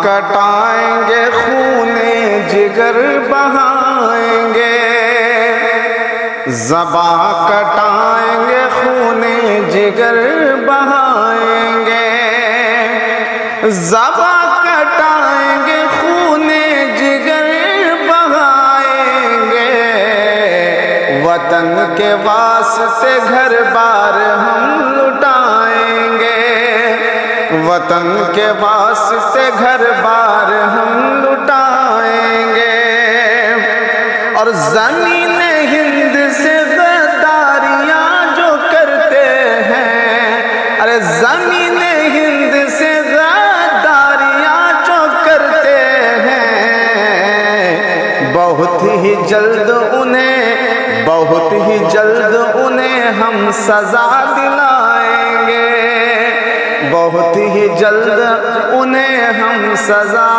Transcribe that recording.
کٹائیں گے خون جگر بہائیں گے، ذبح کٹائیں گے خون جگر بہائیں گے، ذبح کٹائیں گے خون جگر بہائیں گے، وطن کے واسطے گھر بار ہم لٹائیں گے، وطن کے واسطے گھر بار ہم لٹائیں گے، اور زمین ہند سے غداریاں جو کرتے ہیں، ارے زمین ہند سے غداریاں جو کرتے ہیں، بہت ہی جلد انہیں ہم سزا دلائیں گے، بہت ہی جلد انہیں ہم سزا